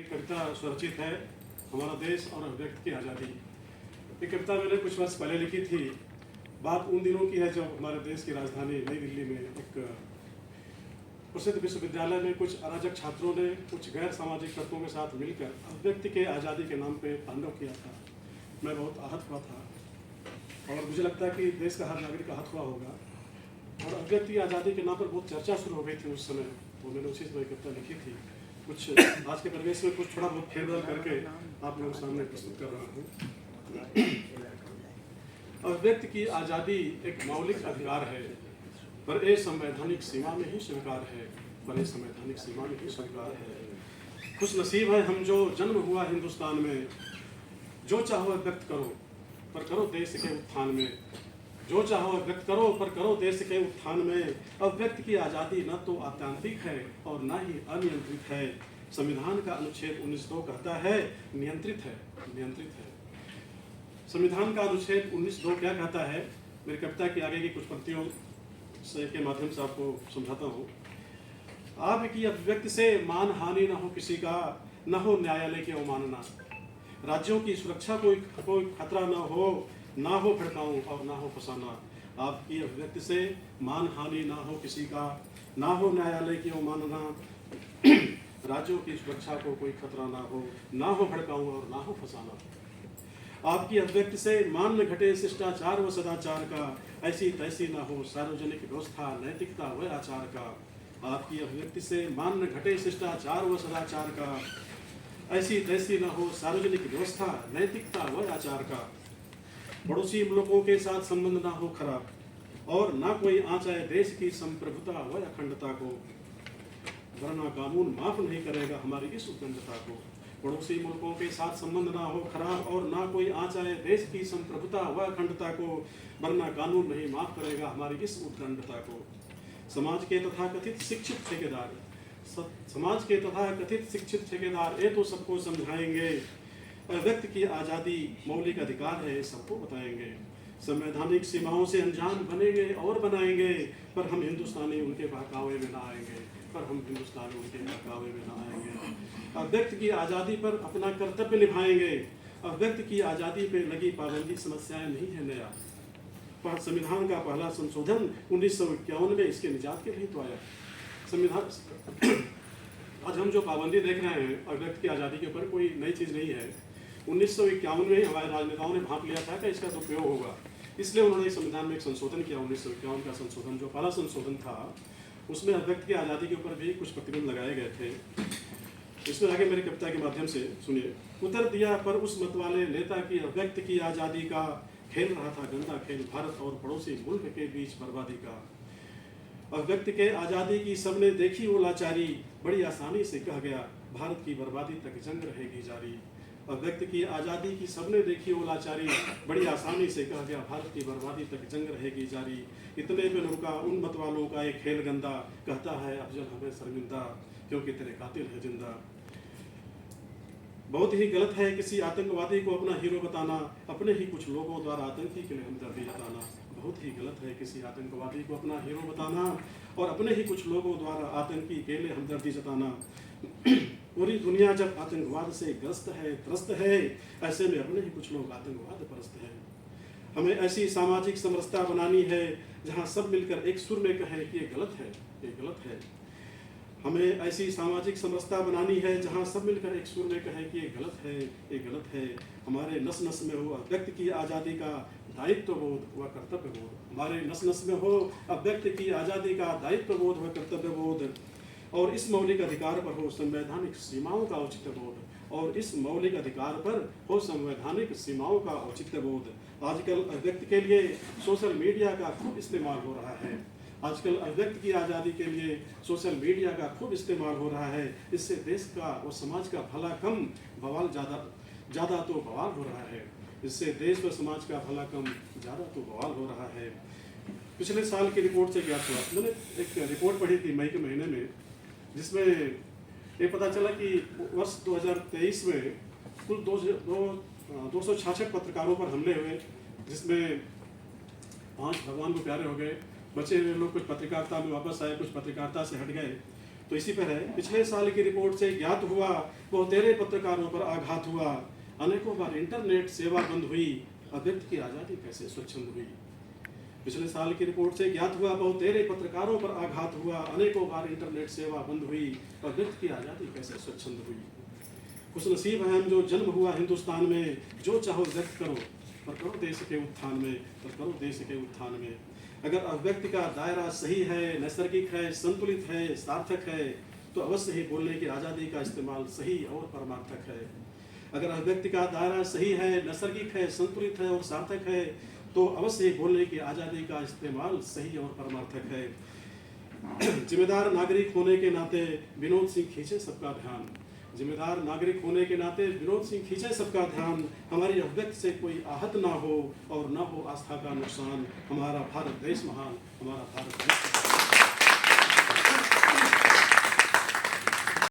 कविता स्वरचित है हमारा देश और अभिव्यक्ति की आज़ादी। ये कविता मैंने कुछ वर्ष पहले लिखी थी। बात उन दिनों की है जब हमारे देश की राजधानी नई दिल्ली में एक प्रसिद्ध विश्वविद्यालय में कुछ अराजक छात्रों ने कुछ गैर सामाजिक तत्वों के साथ मिलकर अभिव्यक्ति के आज़ादी के नाम पे तांडव किया था। मैं बहुत आहत हुआ था और मुझे लगता है कि देश का हर नागरिक आहत हुआ होगा। और अभिव्यक्ति की आज़ादी के नाम पर बहुत चर्चा शुरू हो गई थी उस समय, तो मैंने उसी समय कविता लिखी थी। कुछ आज के परिवेश में कुछ थोड़ा बहुत फेरबदल करके आप लोगों के सामने प्रस्तुत कर रहा हूँ। अभिव्यक्ति की आज़ादी एक मौलिक अधिकार है, पर ये संवैधानिक सीमा में ही स्वीकार है, पर ये संवैधानिक सीमा में ही स्वीकार है। खुश नसीब है हम जो जन्म हुआ हिंदुस्तान में, जो चाहो व्यक्त करो पर करो देश के उत्थान में, जो चाहो व्यक्त करो पर करो देश के उत्थान में। अभिव्यक्ति की आज़ादी न तो आत्यांतिक है और न ही अनियंत्रित है। संविधान का अनुच्छेद 19(2 कहता है नियंत्रित है, नियंत्रित है। संविधान का अनुच्छेद 19(2 क्या कहता है, मेरी कविता की आगे की कुछ पंक्तियों से के माध्यम से आपको समझाता हूँ। आपकी अभिव्यक्ति से मान हानि न हो किसी का, न हो न्यायालय की अवमानना। राज्यों की सुरक्षा कोई खतरा न हो, ना हो भड़काऊं और ना हो फसाना। आपकी अभिव्यक्ति से मान हानि ना हो किसी का, ना हो न्यायालय की अवमानना। राज्यों की सुरक्षा को कोई खतरा ना हो भड़काऊं और ना हो फसाना। आपकी अभिव्यक्ति से मान न घटे शिष्टाचार व सदाचार का, ऐसी तैसी ना हो सार्वजनिक व्यवस्था नैतिकता व आचार का। आपकी अभिव्यक्ति से मान न घटे शिष्टाचार व सदाचार का, ऐसी तैसी ना हो सार्वजनिक व्यवस्था नैतिकता व आचार का। पड़ोसी मुल्कों के साथ संबंध ना हो खराब, और ना कोई आँच आए देश की संप्रभुता व अखंडता को, वरना कानून माफ नहीं करेगा हमारी इस उद्दंडता को। पड़ोसी मुल्कों के साथ संबंध ना हो खराब, और ना कोई आँच आए देश की संप्रभुता व अखंडता को, वरना कानून नहीं माफ करेगा हमारी इस उद्दंडता को। समाज के तथाकथित शिक्षित ठेकेदार ये तो सबको समझाएंगे, अभिव्यक्ति की आज़ादी मौलिक अधिकार है सबको बताएंगे। संवैधानिक सीमाओं से अनजान बनेंगे और बनाएंगे, पर हम हिंदुस्तानी उनके बहकावे में ना आएंगे, पर हम हिंदुस्तानी उनके बहकावे में ना आएंगे। अभिव्यक्ति की आज़ादी पर अपना कर्तव्य निभाएंगे। अभिव्यक्ति की आज़ादी पे लगी पाबंदी समस्याएं नहीं है नया। संविधान का पहला संशोधन 1951 में इसके निजात के लिए तो आया। संविधान आज हम जो पाबंदी देख रहे हैं अभिव्यक्ति की आज़ादी के ऊपर कोई नई चीज़ नहीं है। 1951 में ही हमारे राजनेताओं ने भाप लिया था कि इसका दुरुपयोग होगा, इसलिए उन्होंने संविधान में एक संशोधन किया। 1951 का संशोधन जो पहला संशोधन था, उसमें अभिव्यक्ति की आज़ादी के ऊपर भी कुछ प्रतिबंध लगाए गए थे। इसमें आगे मेरी कविता के माध्यम से सुनिए। उतर दिया पर उस मतवाले नेता की अभिव्यक्ति की आज़ादी का, खेल रहा था गंदा खेल भारत और पड़ोसी मुल्क के बीच बर्बादी का। अभिव्यक्ति के आज़ादी की सबने देखी वो लाचारी, बड़ी आसानी से कह गया भारत की बर्बादी तक जंग रहेगी जारी। अभिव्यक्ति की आज़ादी की सबने देखी वो लाचारी, बड़ी आसानी से कह गया भारत की बर्बादी तक जंग रहेगी जारी। इतने में रुका उन मतवालों का एक खेल गंदा, कहता है अफजल हमें शर्मिंदा, क्योंकि तेरे कातिल है जिंदा। बहुत ही गलत है किसी आतंकवादी को अपना हीरो बताना, अपने ही कुछ लोगों द्वारा आतंकी के लिए हमदर्दी जताना। बहुत ही गलत है किसी आतंकवादी को अपना हीरो बताना, और अपने ही कुछ लोगों द्वारा आतंकी के लिए हमदर्दी जताना। पूरी दुनिया जब आतंकवाद से ग्रस्त है त्रस्त है, ऐसे में अपने ही कुछ लोग आतंकवाद परस्त हैं। हमें ऐसी सामाजिक समरसता बनानी है जहां सब मिलकर एक सुर में कहें कि ये गलत है, ये गलत है। हमें ऐसी सामाजिक समरसता बनानी है जहां सब मिलकर एक सुर में कहें कि ये गलत है, ये गलत है। हमारे नस नस में हो अभिव्यक्ति की आज़ादी का दायित्व बोध व कर्तव्य बोध, हमारे नस नस में हो अभिव्यक्ति की आज़ादी का दायित्व बोध व कर्तव्य बोध। और इस मौलिक अधिकार पर हो संवैधानिक सीमाओं का औचित्य बोध, और इस मौलिक अधिकार पर हो संवैधानिक सीमाओं का औचित्य बोध। आजकल अभिव्यक्ति के लिए सोशल मीडिया का खूब इस्तेमाल हो रहा है। आजकल अभिव्यक्ति की आज़ादी के लिए सोशल मीडिया का खूब इस्तेमाल हो रहा है। इससे देश का और समाज का भला कम, बवाल ज़्यादा तो बवाल हो रहा है। इससे देश व समाज का भला कम, ज़्यादा तो बवाल हो रहा है। पिछले साल की रिपोर्ट से ज्ञात हुआ, मैंने एक रिपोर्ट पढ़ी थी मई के महीने में, जिसमें ये पता चला कि वर्ष 2023 में कुल 266 पत्रकारों पर हमले हुए, जिसमें 5 भगवान को प्यारे हो गए। बचे हुए लोग कुछ पत्रकारिता में वापस आए, कुछ पत्रकारिता से हट गए। तो इसी पर है, पिछले साल की रिपोर्ट से ज्ञात हुआ बहुतेरे पत्रकारों पर आघात हुआ, अनेकों बार इंटरनेट सेवा बंद हुई, अभिव्यक्ति की आज़ादी कैसे स्वच्छंद हुई। पिछले साल की रिपोर्ट से ज्ञात हुआ बहुतेरे पत्रकारों पर आघात हुआ, अनेकों बार इंटरनेट सेवा बंद हुई, अभिव्यक्ति की आज़ादी कैसे स्वच्छंद हुई। खुश नसीब हैं हम जो जन्म हुआ हिंदुस्तान में, जो चाहो व्यक्त करो पर करो देश के उत्थान में, पर करो देश के उत्थान में। अगर अभिव्यक्ति का दायरा सही है, नैसर्गिक है, संतुलित है, सार्थक है, तो अवश्य ही बोलने की आज़ादी का इस्तेमाल सही और परमार्थक है। अगर अभिव्यक्ति का दायरा सही है, नैसर्गिक है, संतुलित है और सार्थक है, तो अवश्य ही बोलने की आज़ादी का इस्तेमाल सही और परमार्थक है। जिम्मेदार नागरिक होने के नाते विनोद सिंह खींचे सबका ध्यान, जिम्मेदार नागरिक होने के नाते विनोद सिंह खींचे सबका ध्यान, हमारी अभिव्यक्ति से कोई आहत ना हो और ना हो आस्था का नुकसान। हमारा भारत देश महान, हमारा भारत देश